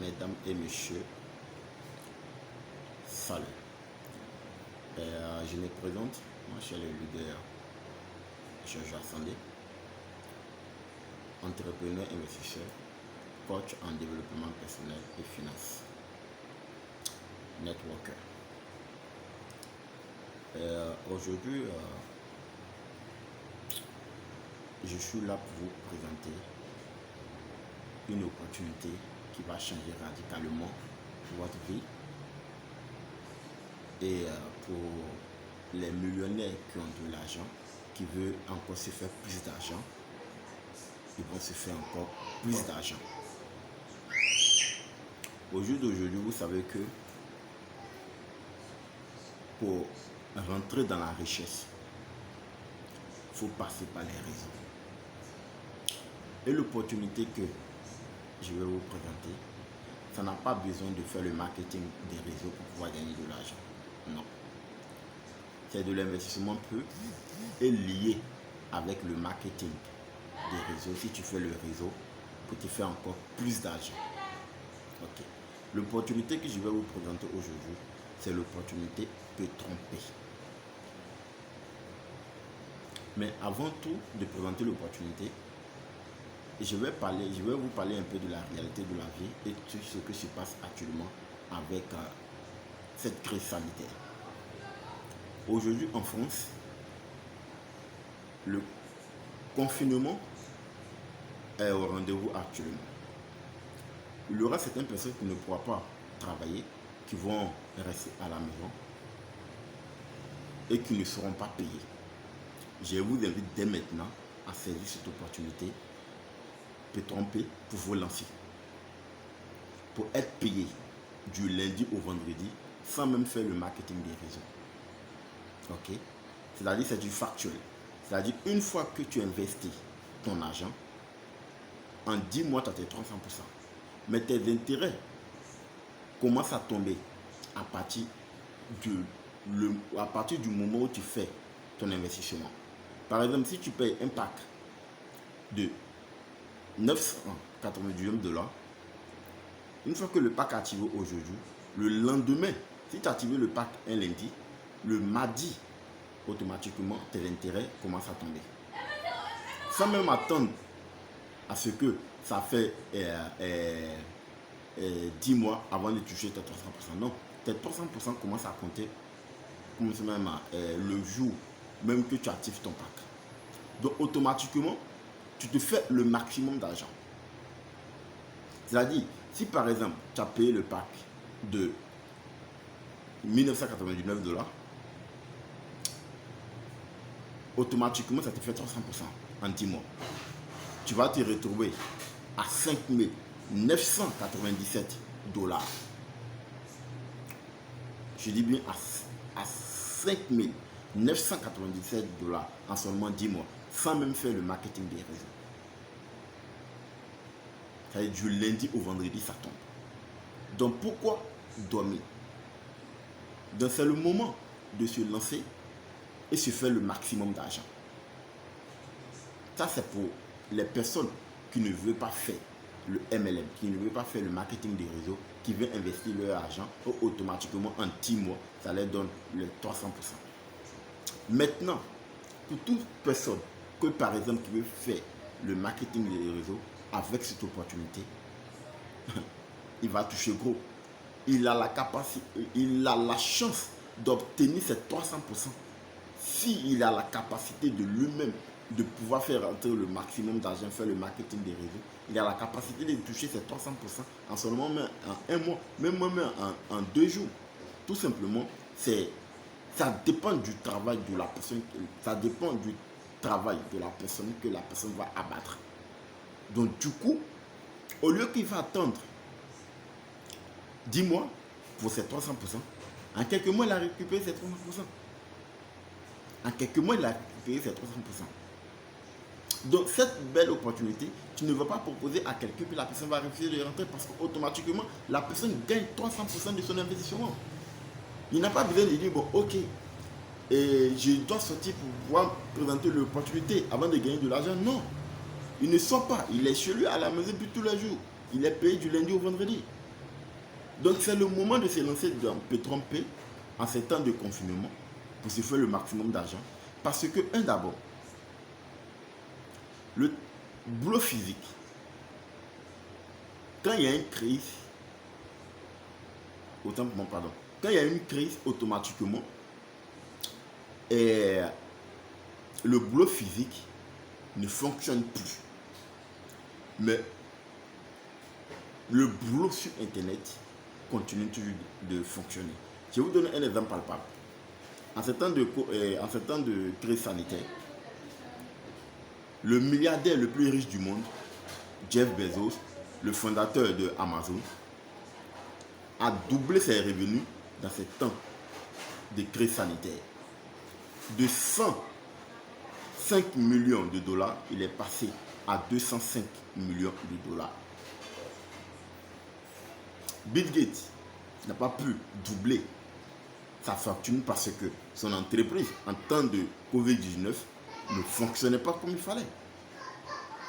Mesdames et messieurs, salut. Je me présente, moi je suis le leader Georges Ascendé, entrepreneur, investisseur, coach en développement personnel et finance, networker. Aujourd'hui, je suis là pour vous présenter une opportunité qui va changer radicalement votre vie. Et pour les millionnaires qui ont de l'argent, qui veulent encore se faire plus d'argent, ils vont se faire encore plus d'argent. Au jour d'aujourd'hui, vous savez que pour rentrer dans la richesse, il faut passer par les réseaux. Et l'opportunité que je vais vous présenter, ça n'a pas besoin de faire le marketing des réseaux pour pouvoir gagner de l'argent. Non. C'est de l'investissement pur et lié avec le marketing des réseaux. Si tu fais le réseau, pour te faire encore plus d'argent. Ok. L'opportunité que je vais vous présenter aujourd'hui, c'est l'opportunité de tromper. Mais avant tout de présenter l'opportunité, je vais vous parler un peu de la réalité de la vie et de ce qui se passe actuellement avec cette crise sanitaire. Aujourd'hui en France, le confinement est au rendez-vous actuellement. Il y aura certaines personnes qui ne pourront pas travailler, qui vont rester à la maison et qui ne seront pas payés. Je vous invite dès maintenant à saisir cette opportunité de tromper pour vous lancer. Pour être payé du lundi au vendredi sans même faire le marketing des réseaux. Ok? C'est-à-dire c'est du factuel. C'est-à-dire une fois que tu investis ton argent, en 10 mois tu as tes 300%. Mais tes intérêts commencent à tomber à partir du moment où tu fais ton investissement. Par exemple, si tu payes un pack de 999 $, une fois que le pack est activé aujourd'hui, le lendemain, si tu as activé le pack un lundi, le mardi, automatiquement, tes intérêts commencent à tomber. Sans même attendre à ce que ça fait 10 mois avant de toucher tes 300%. Non, tes 300% commencent à compter même le jour même que tu actives ton pack. Donc automatiquement, tu te fais le maximum d'argent. C'est-à-dire, si par exemple, tu as payé le pack de 1999 $, automatiquement, ça te fait 300% en 10 mois. Tu vas te retrouver à 5 997 $. Je dis bien à 5 997 $ en seulement 10 mois, sans même faire le marketing des réseaux. C'est-à-dire du lundi au vendredi, ça tombe. Donc pourquoi dormir? Donc c'est le moment de se lancer et se faire le maximum d'argent. Ça c'est pour les personnes qui ne veulent pas faire le MLM, qui ne veulent pas faire le marketing des réseaux, qui veulent investir leur argent, automatiquement en 10 mois, ça leur donne les 300%. Maintenant, pour toute personne que par exemple qui veut faire le marketing des réseaux avec cette opportunité, il va toucher gros. Il a la capacité, il a la chance d'obtenir ces 300% s'il a la capacité de lui-même de pouvoir faire rentrer le maximum d'argent, faire le marketing des réseaux. Il a la capacité de toucher ces 300% en seulement en un mois, même en 2 jours. Tout simplement, ça dépend du travail de la personne, ça dépend du travail de la personne que la personne va abattre. Donc du coup, au lieu qu'il va attendre 10 mois pour ces 300%, en quelques mois, il a récupéré ces 300%. En quelques mois, il a récupéré ces 300%. Donc cette belle opportunité, tu ne vas pas proposer à quelqu'un que la personne va refuser de rentrer parce qu'automatiquement, la personne gagne 300% de son investissement. Il n'a pas besoin de dire, bon, ok, et je dois sortir pour pouvoir présenter l'opportunité avant de gagner de l'argent. Non, il ne sort pas, il est chez lui à la maison depuis tous les jours. Il est payé du lundi au vendredi. Donc c'est le moment de se lancer dans P3P en ces temps de confinement pour se faire le maximum d'argent. Parce que, d'abord, le boulot physique, quand il y a une crise, quand il y a une crise, automatiquement, le boulot physique ne fonctionne plus. Mais le boulot sur Internet continue toujours de fonctionner. Je vais vous donner un exemple palpable. En ce temps de crise sanitaire, le milliardaire le plus riche du monde, Jeff Bezos, le fondateur de Amazon, a doublé ses revenus dans ces temps de crise sanitaire. De 105 millions de dollars, il est passé à 205 millions de dollars. Bill Gates n'a pas pu doubler sa fortune parce que son entreprise en temps de Covid-19 ne fonctionnait pas comme il fallait.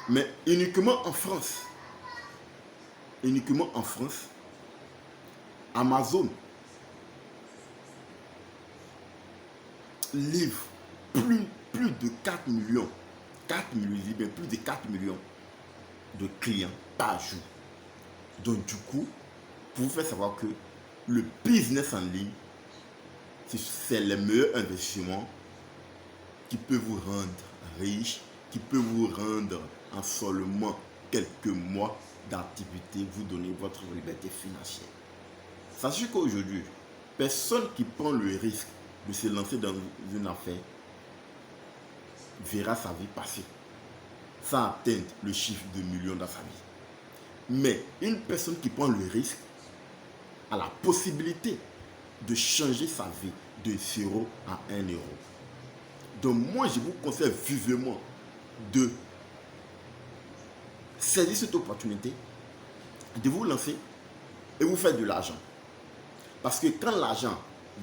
Mais uniquement en France, Amazon livre plus de 4 millions, plus de 4 millions de clients par jour. Donc du coup, pour vous faire savoir que le business en ligne, c'est le meilleur investissement qui peut vous rendre riche, qui peut vous rendre en seulement quelques mois d'activité, vous donner votre liberté financière. Sachez qu'aujourd'hui, personne qui prend le risque de se lancer dans une affaire verra sa vie passer sans atteindre le chiffre de millions dans sa vie. Mais une personne qui prend le risque a la possibilité de changer sa vie de 0 à 1 euro. Donc moi, je vous conseille vivement de saisir cette opportunité, de vous lancer et vous faire de l'argent. Parce que quand l'argent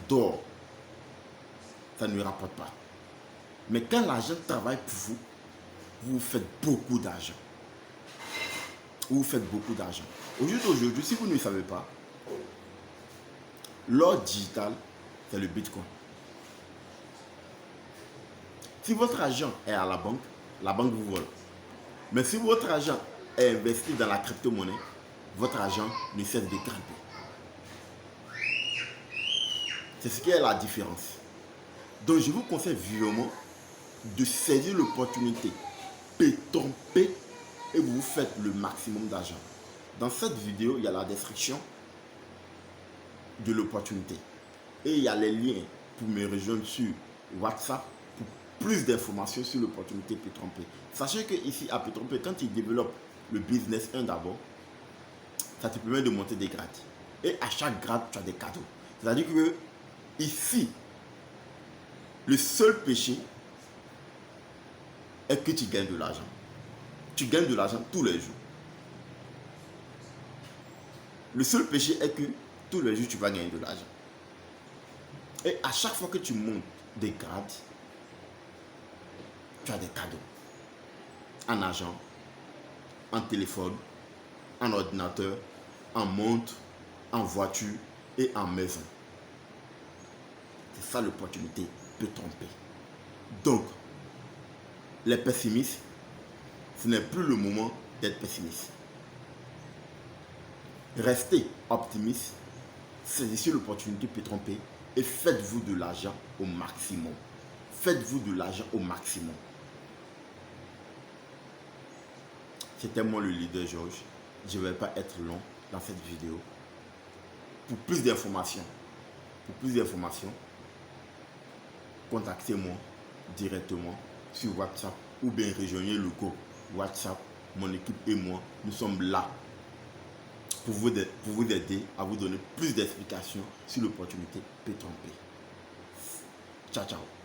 dort, ça ne rapporte pas. Mais quand l'argent travaille pour vous, vous faites beaucoup d'argent. Vous faites beaucoup d'argent. Aujourd'hui, si vous ne le savez pas, l'or digital, c'est le Bitcoin. Si votre argent est à la banque vous vole. Mais si votre argent est investi dans la crypto-monnaie, votre argent ne cesse de grimper. C'est ce qui est la différence. Donc je vous conseille vivement de saisir l'opportunité P3P et vous faites le maximum d'argent. Dans cette vidéo, il y a la description de l'opportunité. Et il y a les liens pour me rejoindre sur WhatsApp pour plus d'informations sur l'opportunité P3P. Sachez que ici à P3P, quand tu développes le business d'abord, ça te permet de monter des grades. Et à chaque grade, tu as des cadeaux. C'est-à-dire que ici, le seul péché est que tu gagnes de l'argent. Tu gagnes de l'argent tous les jours. Le seul péché est que tous les jours, tu vas gagner de l'argent. Et à chaque fois que tu montes des grades, tu as des cadeaux. En argent, en téléphone, en ordinateur, en montre, en voiture et en maison. C'est ça l'opportunité P3P. Donc, les pessimistes, ce n'est plus le moment d'être pessimiste. Restez optimiste, saisissez l'opportunité P3P et faites-vous de l'argent au maximum. Faites-vous de l'argent au maximum. C'était moi le leader Georges. Je ne vais pas être long dans cette vidéo. Pour plus d'informations, contactez-moi directement sur WhatsApp ou bien rejoignez le groupe WhatsApp. Mon équipe et moi, nous sommes là pour vous aider à vous donner plus d'explications sur l'opportunité P3P. Ciao, ciao.